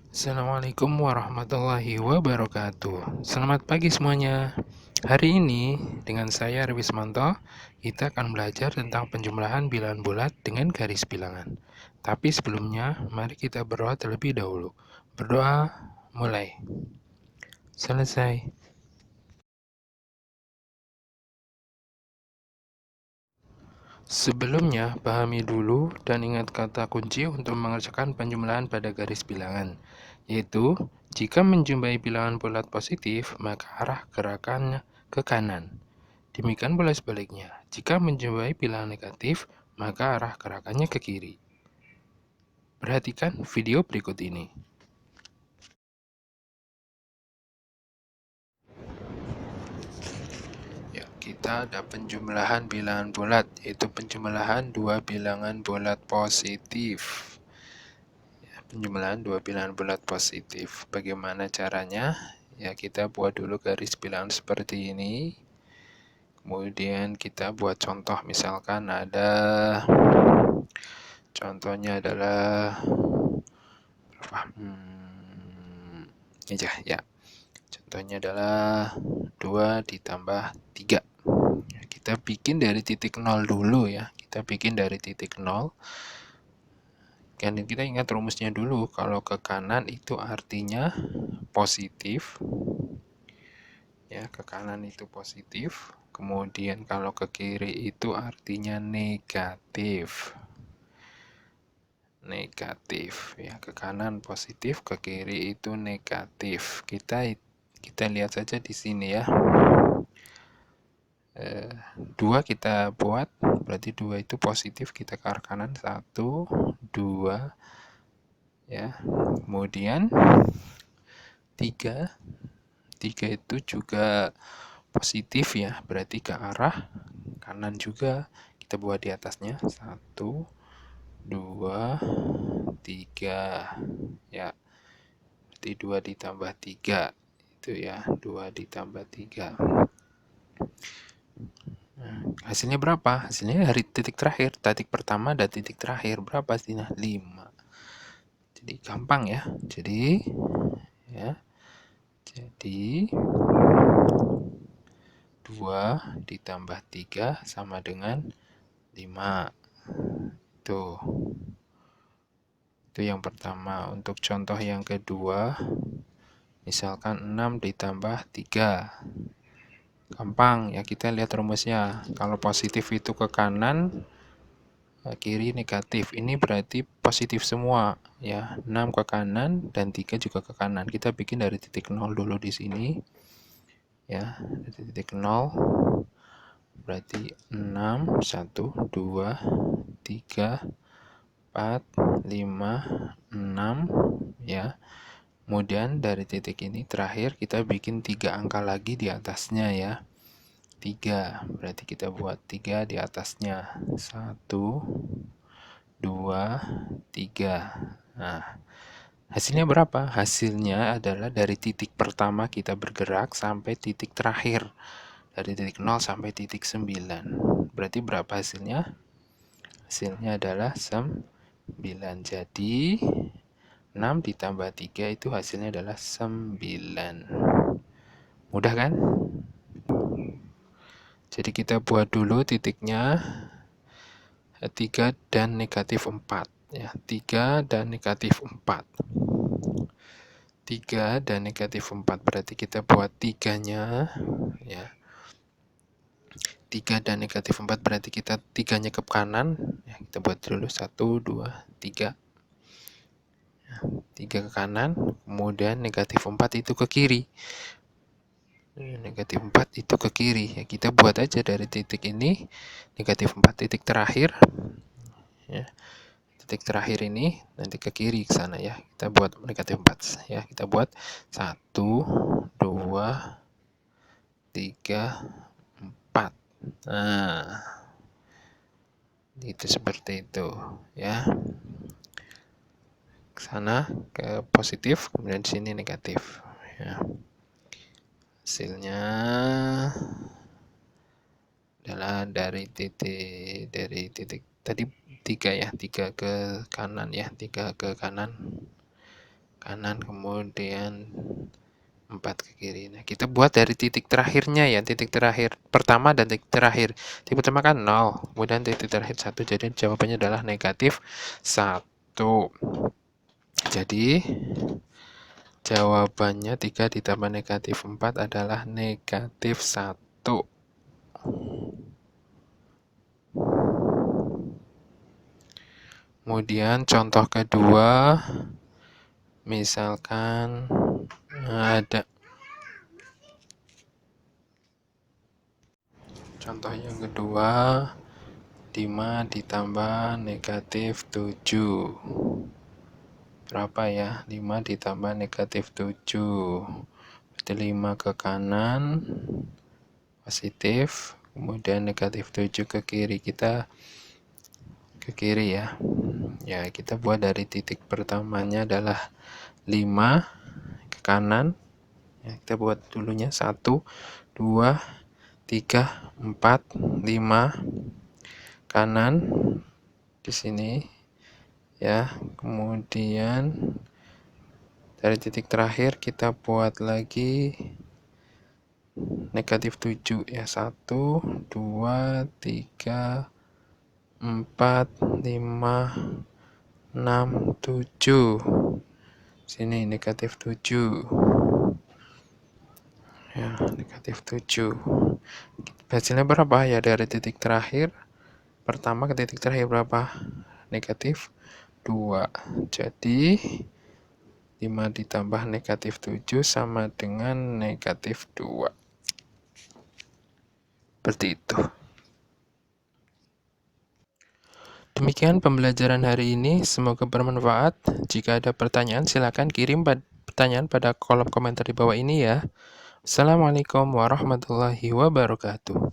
Assalamualaikum warahmatullahi wabarakatuh. Selamat pagi semuanya. Hari ini dengan saya Rewismanto, kita akan belajar tentang penjumlahan bilangan bulat dengan garis bilangan. Tapi sebelumnya, mari kita berdoa terlebih dahulu. Berdoa mulai. Selesai. Sebelumnya, pahami dulu dan ingat kata kunci untuk mengerjakan penjumlahan pada garis bilangan, yaitu jika menjumpai bilangan bulat positif, maka arah gerakannya ke kanan. Demikian pula sebaliknya, jika menjumpai bilangan negatif, maka arah gerakannya ke kiri. Perhatikan video berikut ini. Ya, kita ada penjumlahan bilangan bulat, yaitu penjumlahan dua bilangan bulat positif. Penjumlahan dua bilangan bulat positif. Bagaimana caranya? Ya, kita buat dulu garis bilangan seperti ini. Kemudian kita buat contoh, misalkan ada contohnya adalah berapa? Ini aja ya. Contohnya adalah 2 ditambah 3. Kita bikin dari titik 0 dulu ya. Kita bikin dari titik 0. Dan kita ingat rumusnya dulu, kalau ke kanan itu artinya positif. Ya, ke kanan itu positif. Kemudian kalau ke kiri itu artinya negatif. Negatif ya, ke kanan positif, ke kiri itu negatif. Kita lihat saja di sini ya. 2 kita buat, berarti 2 itu positif, kita ke arah kanan, 1, 2, ya. Kemudian 3 itu juga positif ya, berarti ke arah kanan juga, kita buat di atasnya, 1, 2, 3, ya. Berarti 2 ditambah 3, itu ya, 2 ditambah 3. Hasilnya berapa? Hasilnya dari titik terakhir. Titik pertama dan titik terakhir. Berapa hasilnya? 5. Jadi gampang ya. Jadi 2 ditambah 3 sama dengan 5. Tuh. Itu yang pertama. Untuk contoh yang kedua, misalkan 6 ditambah 3. Gampang ya, kita lihat rumusnya. Kalau positif itu ke kanan, kiri negatif. Ini berarti positif semua ya. 6 ke kanan dan 3 juga ke kanan. Kita bikin dari titik 0 dulu di sini. Ya, dari titik 0. Berarti 6, 1, 2, 3, 4, 5, 6 ya. Kemudian dari titik ini terakhir kita bikin 3 angka lagi di atasnya ya. 3, berarti kita buat 3 di atasnya. 1, 2, 3. Nah, hasilnya berapa? Hasilnya adalah dari titik pertama kita bergerak sampai titik terakhir. Dari titik 0 sampai titik 9. Berarti berapa hasilnya? Hasilnya adalah 9. Jadi 6 ditambah 3 itu hasilnya adalah 9. Mudah kan? Jadi kita buat dulu titiknya 3 dan negatif 4 ya. 3 dan negatif 4. 3 dan negatif 4 berarti kita buat 3-nya ya. 3 dan negatif 4 berarti kita 3-nya ke kanan ya, kita buat dulu 1, 2, 3. 3 ke kanan, kemudian negatif 4 itu ke kiri. Negatif 4 itu ke kiri. Ya, kita buat aja dari titik ini, negatif 4 titik terakhir. Ya, titik terakhir ini nanti ke kiri ke sana ya. Kita buat negatif 4 ya. Kita buat 1, 2, 3, 4. Nah, itu seperti itu ya. Ke sana ke positif, kemudian di sini negatif ya. Hasilnya adalah dari titik tadi 3 ya, 3 ke kanan ya, 3 ke kanan kanan, kemudian 4 ke kiri. Nah, kita buat dari titik terakhirnya ya, titik terakhir pertama dan titik terakhir. Titik pertama kan 0, kemudian titik terakhir 1, jadi jawabannya adalah negatif 1. Jadi, jawabannya 3 ditambah negatif 4 adalah negatif 1. Kemudian contoh kedua, misalkan ada contoh yang kedua, 5 ditambah negatif 7. Berapa ya? 5 ditambah negatif 7. Berarti 5 ke kanan, positif. Kemudian negatif 7 ke kiri. Kita ke kiri ya. Ya, kita buat dari titik pertamanya adalah 5 ke kanan. Ya, kita buat dulunya 1, 2, 3, 4, 5 kanan di sini ya. Kemudian dari titik terakhir kita buat lagi negatif 7 ya. 1, 2, 3, 4, 5, 6, 7. Sini negatif 7. Ya, negatif 7. Hasilnya berapa ya dari titik terakhir? Pertama ke titik terakhir berapa? Negatif 2. Jadi 5 ditambah negatif 7 sama dengan negatif 2. Seperti itu. Demikian pembelajaran hari ini, semoga bermanfaat. Jika ada pertanyaan, silakan kirim pertanyaan pada kolom komentar di bawah ini ya. Assalamualaikum warahmatullahi wabarakatuh.